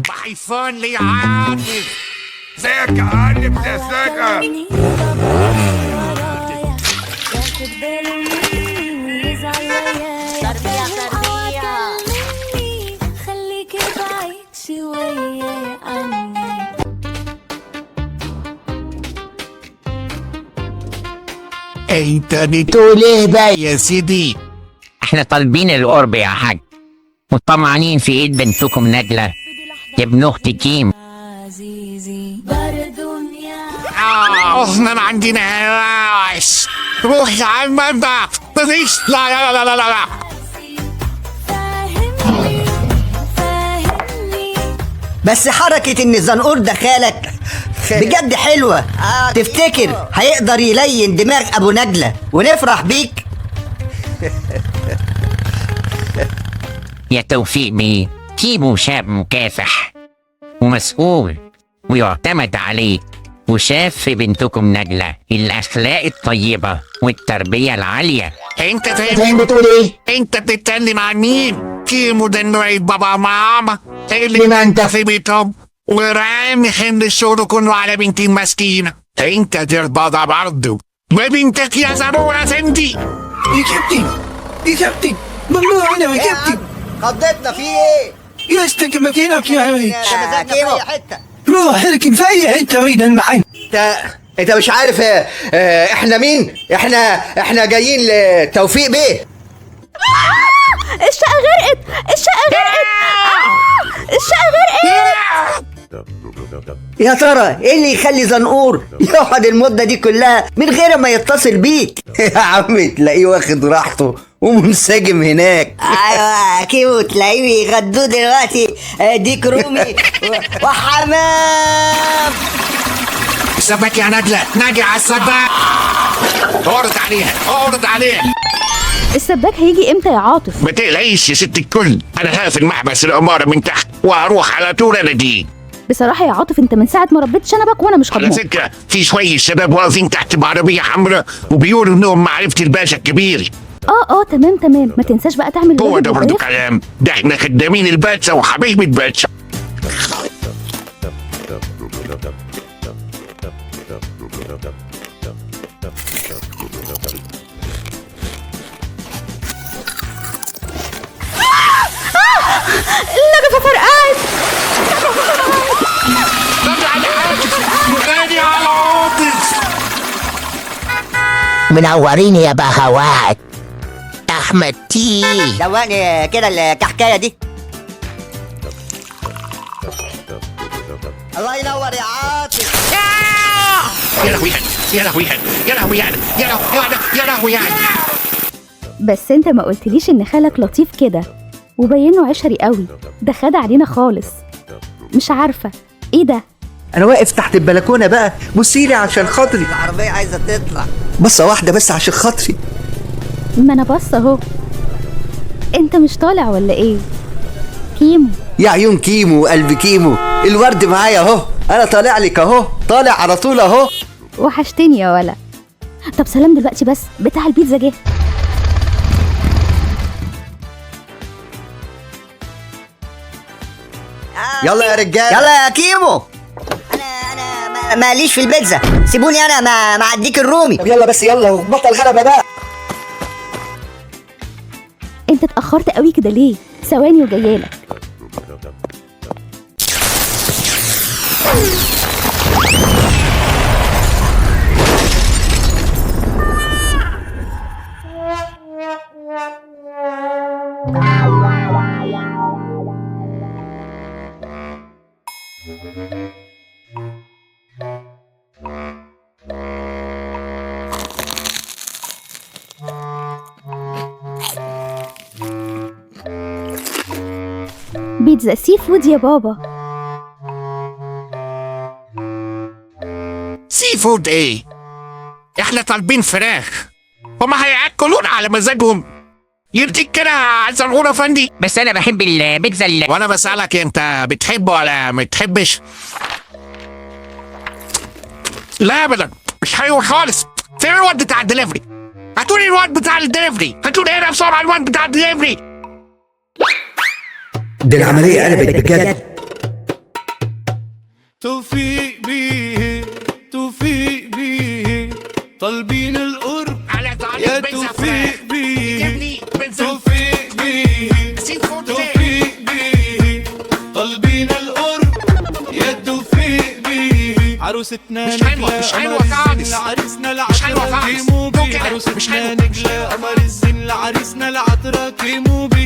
حيفان لي عاطف ازيك يا قلب ازيك. انت بتقول ايه بقى يا سيدي؟ احنا طالبين القرب يا حاج، وطمعانين في ايد بنتكم نجلة يا ابن اختي كيم. احنا ما عندناش. روح يا عم انت مفيش. لا لا لا لا لا. بس حركة ان الزنقور ده خالك بجد حلوة. تفتكر هيقدر يلين دماغ ابو نجلة ونفرح بيك؟ يا توفيق بيه، كيمو شاب مكافح ومسؤول ويعتمد عليه، وشاف في بنتكم نجلة الأخلاق الطيبة والتربية العالية. انت فاهم بتقول ايه؟ انت بتتكلم عن مين؟ كيمو ده نوعي بابا ماما اللي ما انت في بيتهم ورامي حمل الشغل كله على بنتي مسكينة. انت تربضها برضه وبنتك يا زبورة سندي. يا كابتن يا كابتن ممنوع هنا يا كابتن. خضتنا في ايه؟ يا استك مكانك يا عمي. مزاجنا في اي حتة. روح اركن في اي حته بعيد عن المحل. انت مش عارف احنا مين؟ احنا جايين لتوفيق بيه. الشقة غرقت. الشقة غرقت. يا ترى ايه اللي يخلي زنقور يقعد المدة دي كلها من غير ما يتصل بيك؟ يا عم تلاقيه واخد راحته ومنسجم هناك. ايوه كيمو تلاقيه بيغدوه دلوقتي ديك رومي وحمام. السباك يا نجلة، ناجي على السباك. اورد عليها. السباك هيجي امتى يا عاطف؟ ما تقلقيش يا ست الكل، انا هقفل محبس العمارة من تحت وهروح على طول انا دي. بصراحة يا عاطف انت من ساعة ما ربيت شنبك وانا مش على هضمون. فكرة في شوية شباب واقفين تحت بعربية حمراء وبيقولوا انهم معرفة الباشا الكبير. تمام. ما تنساش بقى تعمل هو ده برضه وقرف. كلام، ده احنا خدامين الباشا وحبايب الباشا. اللجفة فرقعت. نادي على عاطف. منورين يا بهوات. احمد تي دوقني كده الكحكاية دي. الله ينور يا عاطف. يا لهوي. بس انت ما قلتليش ان خالك لطيف كده وبينه عشري قوي، ده خد علينا خالص. مش عارفة ايه ده. انا واقف تحت البلكونة بقى، بصيلي عشان خاطري. العربية عايزة تطلع. بصة واحدة بس عشان خاطري. ما انا بص اهو. انت مش طالع ولا ايه؟ كيمو يا عيون كيمو وقلب كيمو، الورد معايا اهو. انا طالع لك اهو، طالع على طول اهو. وحشتني يا ولا. طب سلام دلوقتي بس، بتاع البيتزا جه. يلا يا رجال، يلا يا كيمو. انا ماليش في البيتزا، سيبوني انا ما اديك الرومي. طب يلا بس يلا وبطل غلبة بقى. انت اتأخرت قوي كده ليه؟ ثواني وجايالك. بيتزا سي فود يا بابا. سي فود ايه؟ احنا طالبين فراخ، هما هياكلون على مزاجهم. يرضيك كده يا زنقور افندي؟ بس انا بحب البيتزا وانا بسألك انت بتحبه ولا ما بتحبش؟ لا ابدا مش حلو خالص. فين الواد بتاع الدليفري؟ هاتولي الواد بتاع الدليفري، هاتولي هنا بسرعه الواد بتاع الدليفري. دي العملية قلبت بجد. توفيق بيه توفيق بيه طالبين القرب يا توفيق بيه توفيق بيه توفيق بيه طالبين القرب يا توفيق بيه عروستنا مش حلوة، مش حلوة خالص. لعريسنا مش حلوة العطرة خالص. كيمو بيه مش عروستنا حلوة. نجلة قمر الزين لعريسنا العطرة كيمو بيه